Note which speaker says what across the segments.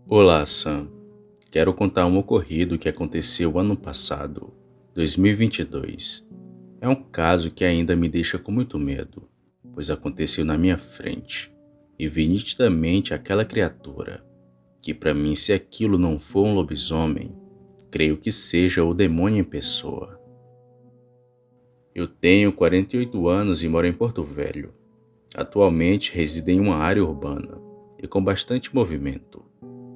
Speaker 1: Olá, Sam. Quero contar um ocorrido que aconteceu ano passado, 2022. É um caso que ainda me deixa com muito medo, pois aconteceu na minha frente e vi nitidamente aquela criatura, que para mim, se aquilo não for um lobisomem, creio que seja o demônio em pessoa. Eu tenho 48 anos e moro em Porto Velho. Atualmente resido em uma área urbana e com bastante movimento,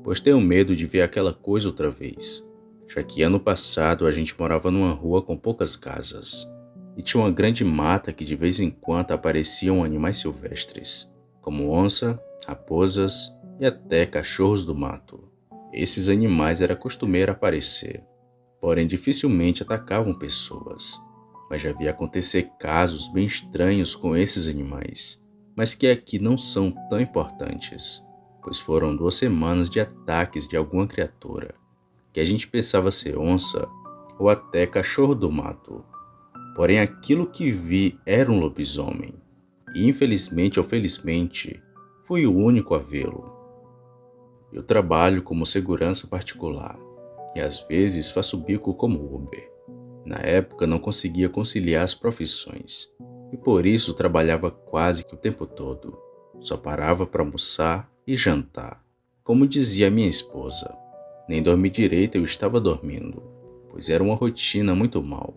Speaker 1: pois tenho medo de ver aquela coisa outra vez, já que ano passado a gente morava numa rua com poucas casas e tinha uma grande mata que de vez em quando apareciam animais silvestres, como onça, raposas e até cachorros do mato. Esses animais era costumeiro aparecer, porém dificilmente atacavam pessoas, mas já vi acontecer casos bem estranhos com esses animais, mas que aqui não são tão importantes, pois foram 2 semanas de ataques de alguma criatura, que a gente pensava ser onça ou até cachorro do mato. Porém aquilo que vi era um lobisomem, e infelizmente ou felizmente, fui o único a vê-lo. Eu trabalho como segurança particular, e às vezes faço bico como Uber. Na época não conseguia conciliar as profissões e por isso trabalhava quase que o tempo todo. Só parava para almoçar e jantar. Como dizia minha esposa, nem dormir direito eu estava dormindo, pois era uma rotina muito mal.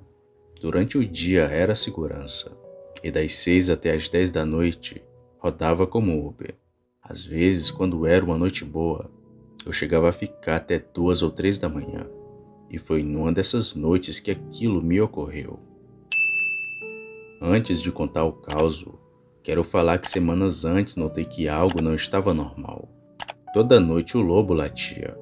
Speaker 1: Durante o dia era segurança e das 6 até as 10 da noite rodava como Uber. Às vezes, quando era uma noite boa, eu chegava a ficar até 2 ou 3 da manhã. E foi numa dessas noites que aquilo me ocorreu. Antes de contar o caso, quero falar que semanas antes notei que algo não estava normal. Toda noite o lobo latia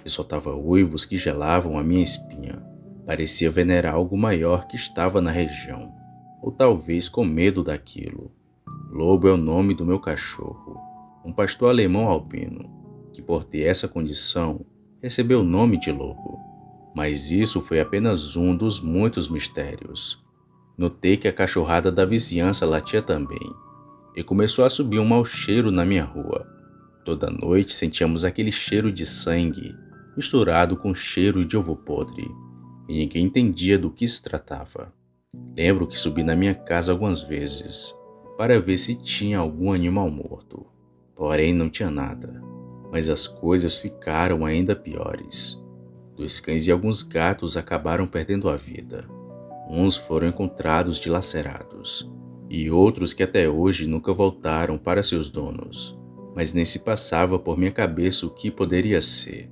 Speaker 1: e soltava uivos que gelavam a minha espinha. Parecia venerar algo maior que estava na região, ou talvez com medo daquilo. Lobo é o nome do meu cachorro, um pastor alemão albino, que por ter essa condição, recebeu o nome de lobo. Mas isso foi apenas um dos muitos mistérios. Notei que a cachorrada da vizinhança latia também, e começou a subir um mau cheiro na minha rua. Toda noite sentíamos aquele cheiro de sangue, misturado com cheiro de ovo podre, e ninguém entendia do que se tratava. Lembro que subi na minha casa algumas vezes, para ver se tinha algum animal morto. Porém não tinha nada, mas as coisas ficaram ainda piores. 2 cães e alguns gatos acabaram perdendo a vida. Uns foram encontrados dilacerados, e outros que até hoje nunca voltaram para seus donos. Mas nem se passava por minha cabeça o que poderia ser.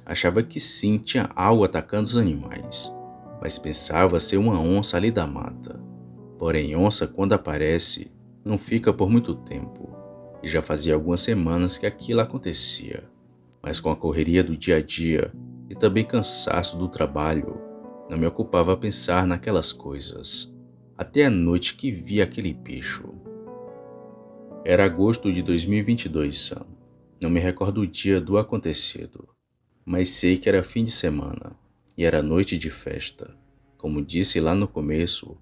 Speaker 1: Achava que sim, tinha algo atacando os animais, mas pensava ser uma onça ali da mata. Porém, onça, quando aparece, não fica por muito tempo, e já fazia algumas semanas que aquilo acontecia. Mas com a correria do dia a dia, e também cansaço do trabalho, não me ocupava a pensar naquelas coisas, até a noite que vi aquele bicho. Era agosto de 2022, Sam. Não me recordo o dia do acontecido, mas sei que era fim de semana, e era noite de festa. Como disse lá no começo,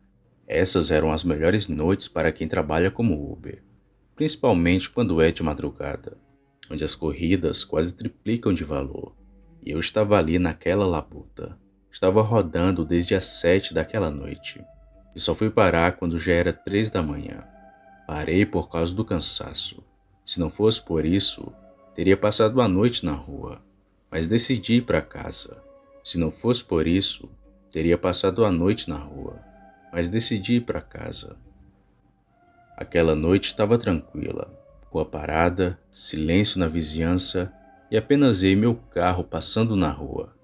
Speaker 1: essas eram as melhores noites para quem trabalha como Uber, principalmente quando é de madrugada, onde as corridas quase triplicam de valor. E eu estava ali naquela labuta. Estava rodando desde as 7 daquela noite. E só fui parar quando já era 3 da manhã. Parei por causa do cansaço. Se não fosse por isso, teria passado a noite na rua. Mas decidi ir para casa. Se não fosse por isso, teria passado a noite na rua. Mas decidi ir para casa. Aquela noite estava tranquila. Rua parada, silêncio na vizinhança e apenas eu e meu carro passando na rua.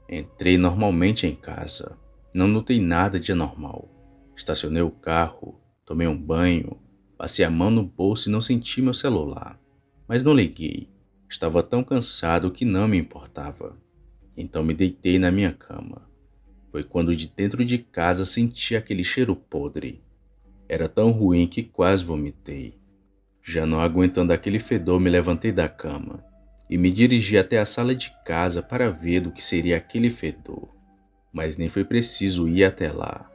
Speaker 1: Entrei normalmente em casa. Não notei nada de anormal. Estacionei o carro, tomei um banho, passei a mão no bolso e não senti meu celular. Mas não liguei. Estava tão cansado que não me importava. Então me deitei na minha cama. Foi quando de dentro de casa senti aquele cheiro podre. Era tão ruim que quase vomitei. Já não aguentando aquele fedor, me levantei da cama e me dirigi até a sala de casa para ver do que seria aquele fedor. Mas nem foi preciso ir até lá.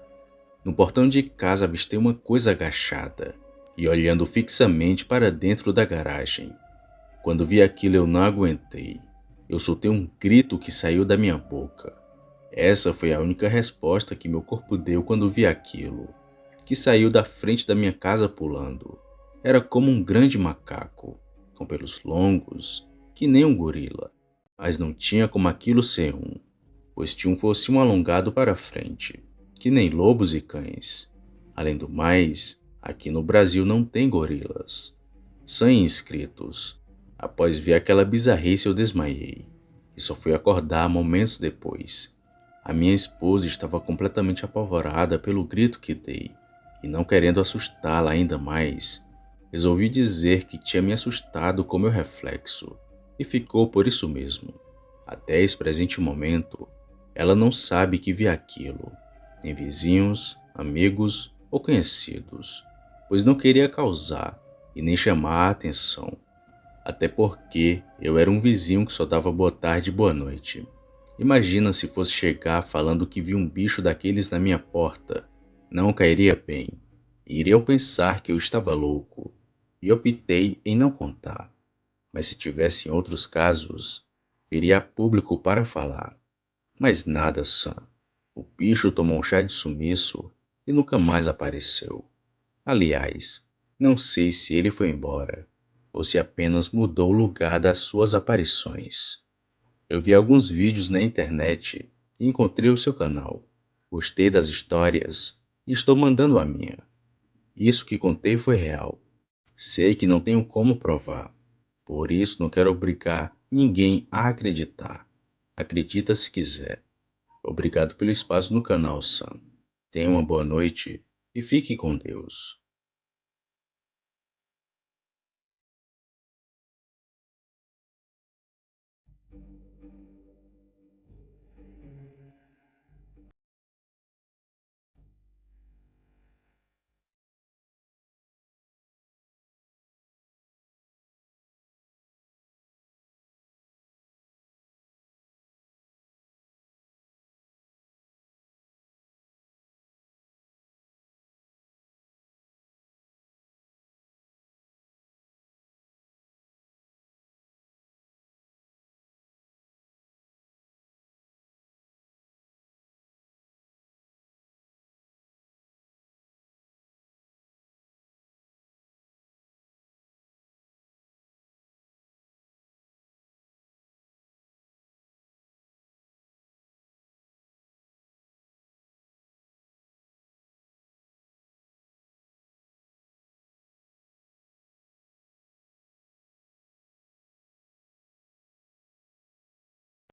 Speaker 1: No portão de casa avistei uma coisa agachada e olhando fixamente para dentro da garagem. Quando vi aquilo eu não aguentei. Eu soltei um grito que saiu da minha boca. Essa foi a única resposta que meu corpo deu quando vi aquilo, que saiu da frente da minha casa pulando. Era como um grande macaco, com pelos longos, que nem um gorila, mas não tinha como aquilo ser pois tinha um focinho alongado para frente, que nem lobos e cães. Além do mais, aqui no Brasil não tem gorilas. Sem inscritos. Após ver aquela bizarrice eu desmaiei, e só fui acordar momentos depois. A minha esposa estava completamente apavorada pelo grito que dei, e não querendo assustá-la ainda mais, resolvi dizer que tinha me assustado com meu reflexo, e ficou por isso mesmo. Até esse presente momento, ela não sabe que vi aquilo, nem vizinhos, amigos ou conhecidos, pois não queria causar e nem chamar a atenção, até porque eu era um vizinho que só dava boa tarde e boa noite. Imagina se fosse chegar falando que vi um bicho daqueles na minha porta. Não cairia bem. Iriam pensar que eu estava louco. E optei em não contar. Mas se tivessem outros casos, viria a público para falar. Mas nada, Sam. O bicho tomou um chá de sumiço e nunca mais apareceu. Aliás, não sei se ele foi embora ou se apenas mudou o lugar das suas aparições. Eu vi alguns vídeos na internet e encontrei o seu canal. Gostei das histórias e estou mandando a minha. Isso que contei foi real. Sei que não tenho como provar, por isso não quero obrigar ninguém a acreditar. Acredita se quiser. Obrigado pelo espaço no canal, Sam. Tenha uma boa noite e fique com Deus.